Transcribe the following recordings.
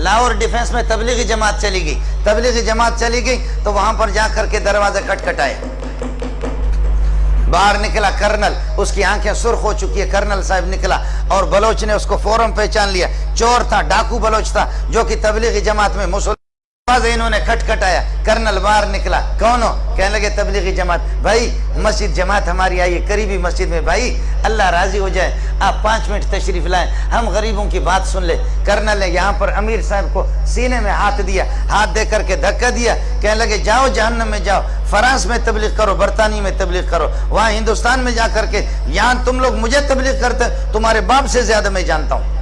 Lahore defence میں تبلیغی جماعت چلی گئی، تبلیغی جماعت چلی گئی تو وہاں پر جا کر کے دروازے کھٹکھٹائے، باہر نکلا کرنل، اس کی آنکھیں سرخ ہو چکی ہے، کرنل صاحب نکلا اور بلوچ نے اس کو فوراً پہچان لیا، چور تھا، ڈاکو بلوچ تھا جو کہ تبلیغی جماعت میں مسلمان، انہوں نے کھٹکھٹایا، کرنل باہر نکلا، کون ہو؟ کہنے لگے تبلیغی جماعت۔ بھائی مسجد جماعت ہماری آئی ہے قریبی مسجد میں، بھائی اللہ راضی ہو جائے آپ 5 منٹ تشریف لائیں، ہم غریبوں کی بات سن لیں۔ کرنل نے یہاں پر امیر صاحب کو سینے میں ہاتھ دیا، ہاتھ دے کر کے دھکا دیا، کہنے لگے جاؤ جہنم میں جاؤ، فرانس میں تبلیغ کرو، برطانیہ میں تبلیغ کرو، وہاں ہندوستان میں جا کر کے، یہاں تم لوگ مجھے تبلیغ کرتے، تمہارے باپ سے زیادہ میں جانتا ہوں،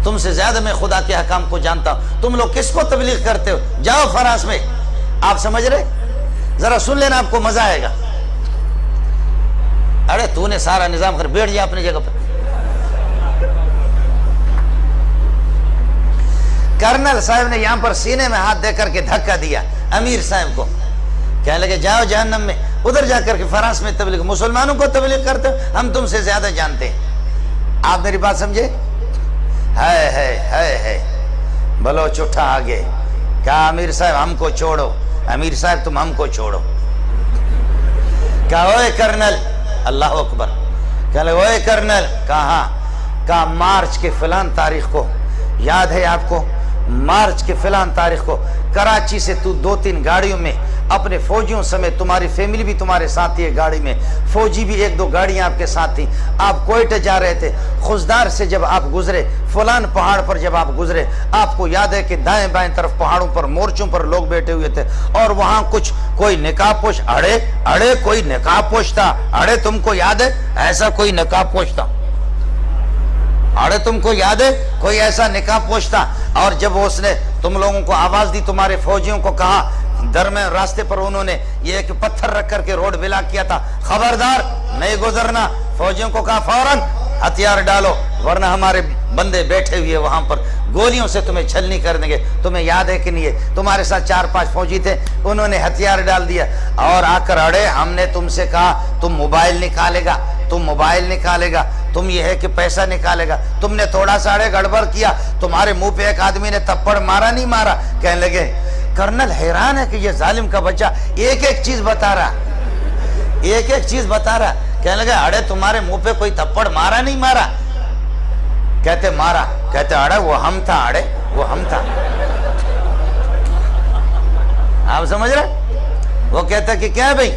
تم سے زیادہ میں خدا کے حکام کو جانتا ہوں، تم لوگ کس کو تبلیغ کرتے ہو؟ جاؤ فرانس میں۔ آپ سمجھ رہے؟ ذرا سن لینا، آپ کو مزہ آئے گا۔ ارے تو نے سارا نظام کر، بیٹھ جا اپنی جگہ پر۔ کرنل صاحب نے یہاں پر سینے میں ہاتھ دے کر کے دھکا دیا امیر صاحب کو، کہنے لگے جاؤ جہنم میں، ادھر جا کر کے فرانس میں تبلیغ، مسلمانوں کو تبلیغ کرتے ہو، ہم تم سے زیادہ جانتے ہیں۔ آپ میری بات سمجھے؟ ہے بلوچ اٹھا آگے، کہا امیر صاحب ہم کو چھوڑو، امیر صاحب تم ہم کو چھوڑو۔ کہا اوے کرنل، اللہ اکبر، کہا اوے کرنل، کہا مارچ کے فلان تاریخ کو، یاد ہے آپ کو؟ مارچ کے فلان تاریخ کو کراچی سے تو 2-3 گاڑیوں میں اپنے فوجیوں سمیت، تمہاری فیملی بھی تمہارے ساتھ ہی گاڑی میں، فوجی بھی 1-2 گاڑیاں آپ کے ساتھ تھیں، آپ کوئٹہ جا رہے تھے، خزدار سے جب آپ گزرے، فلان پہاڑ پر جب آپ گزرے، آپ کو یاد ہے کہ دائیں بائیں طرف پہاڑوں پر مورچوں پر لوگ بیٹھے ہوئے تھے، اور وہاں کچھ کوئی نقاب پوش، اڑے کوئی نقاب پوش تھا، اڑے تم کو یاد ہے ایسا کوئی نقاب پوش تھا؟ اڑے تم کو یاد ہے کوئی ایسا نقاب پوش تھا؟ اور جب اس نے تم لوگوں کو آواز دی، تمہارے فوجیوں کو کہا، درمیان راستے پر انہوں نے یہ ایک پتھر رکھ کر کے روڈ بلاک کیا تھا، خبردار نہیں گزرنا، فوجیوں کو کہا فوراً ہتھیار ڈالو ورنہ ہمارے بندے بیٹھے ہوئے وہاں پر گولیوں سے تمہیں چھلنی کر دیں گے۔ تمہیں یاد ہے کہ نہیں ہے؟ تمہارے ساتھ 4-5 فوجی تھے، انہوں نے ہتھیار ڈال دیا اور آ کر اڑے، ہم نے تم سے کہا تم موبائل نکالے گا، تم موبائل نکالے گا، تم یہ ہے کہ پیسہ نکالے گا، تم نے تھوڑا سا اڑے گڑبڑ کیا، تمہارے منہ پہ ایک آدمی نے تھپڑ مارا نہیں مارا؟ کہنے لگے کرنل حیران ہے کہ یہ ظالم کا بچہ ایک چیز بتا رہا، ایک چیز بتا رہا۔ کہنے لگے اڑے تمہارے منہ پہ کوئی تھپڑ مارا نہیں مارا؟ کہتے مارا، کہتے اڑے وہ ہم تھا، اڑے وہ ہم تھا۔ آپ سمجھ رہے؟ وہ کہتا کہ کیا بھئی؟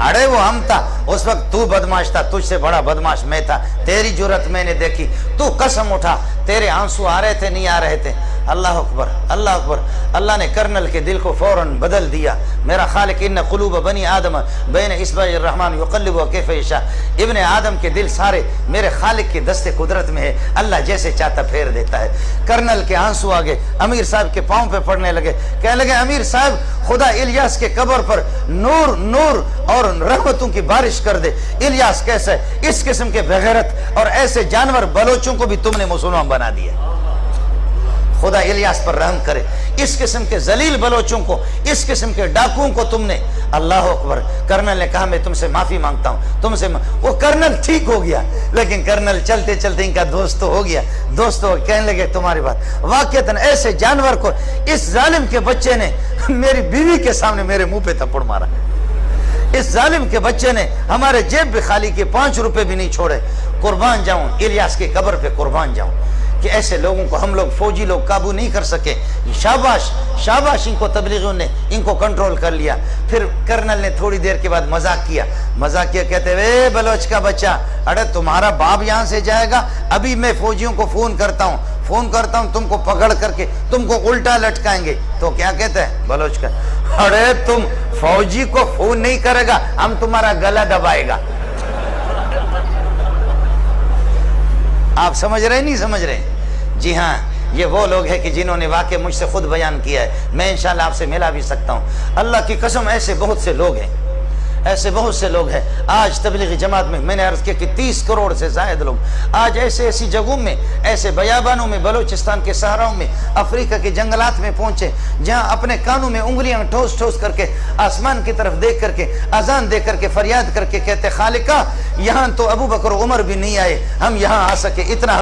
اڑے وہ ہم تھا، اس وقت تو بدماش تھا، تجھ سے بڑا بدماش میں تھا، تیری جرت میں نے دیکھی، تو قسم اٹھا، تیرے آنسو آ رہے تھے نہیں آ رہے تھے؟ اللہ اکبر، اللہ اکبر۔ اللہ نے کرنل کے دل کو فوراً بدل دیا۔ میرا خالق ان قلوب بنی آدم بین اصبع الرحمن یقلبها کیف یشاء، ابن آدم کے دل سارے میرے خالق کے دست قدرت میں ہے، اللہ جیسے چاہتا پھیر دیتا ہے۔ کرنل کے آنسو آگے امیر صاحب کے پاؤں پہ پڑنے لگے، کہنے لگے امیر صاحب خدا الیاس کے قبر پر نور نور اور رحمتوں کی بارش کر دے۔ الیاس کیسے؟ اس قسم کے بغیرت اور ایسے جانور بلوچوں کو بھی تم نے مسلمان بنا دیا، خدا الیاس پر رحم کرے۔ اس قسم کے ذلیل بلوچوں کو، اس قسم کے ڈاکوؤں کو تم نے، اللہ اکبر۔ کرنل نے کہا میں تم سے معافی مانگتا ہوں، تم سے وہ کرنل ٹھیک ہو گیا، لیکن کرنل چلتے چلتے ان کا دوست تو ہو گیا، دوست ہو کہنے لگے تمہاری بات واقعتاً ایسے جانور کو اس ظالم کے بچے نے میری بیوی کے سامنے میرے منہ پہ تھپڑ مارا، اس ظالم کے بچے نے ہمارے جیب بھی خالی کے 5 روپے بھی نہیں چھوڑے۔ قربان جاؤں الیاس کی قبر پہ، قربان جاؤں کہ ایسے لوگوں کو ہم لوگ فوجی لوگ قابو نہیں کر سکے۔ شاباش شاباش، ان کو تبلیغیوں نے ان کو کنٹرول کر لیا۔ پھر کرنل نے تھوڑی دیر کے بعد مذاق کیا، کہتے اے بلوچ کا بچہ، اڑے تمہارا باپ یہاں سے جائے گا، ابھی میں فوجیوں کو فون کرتا ہوں، تم کو پکڑ کر کے تم کو الٹا لٹکائیں گے۔ تو کیا کہتے ہیں بلوچ کا؟ اڑے تم فوجی کو فون نہیں کرے گا، ہم تمہارا گلا دبائے گا۔ آپ سمجھ رہے نہیں سمجھ رہے؟ جی ہاں، یہ وہ لوگ ہیں کہ جنہوں نے واقع مجھ سے خود بیان کیا ہے، میں انشاءاللہ آپ سے ملا بھی سکتا ہوں۔ اللہ کی قسم ایسے بہت سے لوگ ہیں، ایسے بہت سے لوگ ہیں۔ آج تبلیغی جماعت میں نے عرض کیا کہ 30 کروڑ سے زائد لوگ آج ایسی جگہوں میں، ایسے بیابانوں میں، بلوچستان کے صحراؤں میں، افریقہ کے جنگلات میں پہنچے، جہاں اپنے کانوں میں انگلیاں ٹھوس ٹھوس کر کے آسمان کی طرف دیکھ کر کے اذان دے کر کے فریاد کر کے کہتے خالقہ یہاں تو ابو بکر و عمر بھی نہیں آئے، ہم یہاں آ سکے، اتنا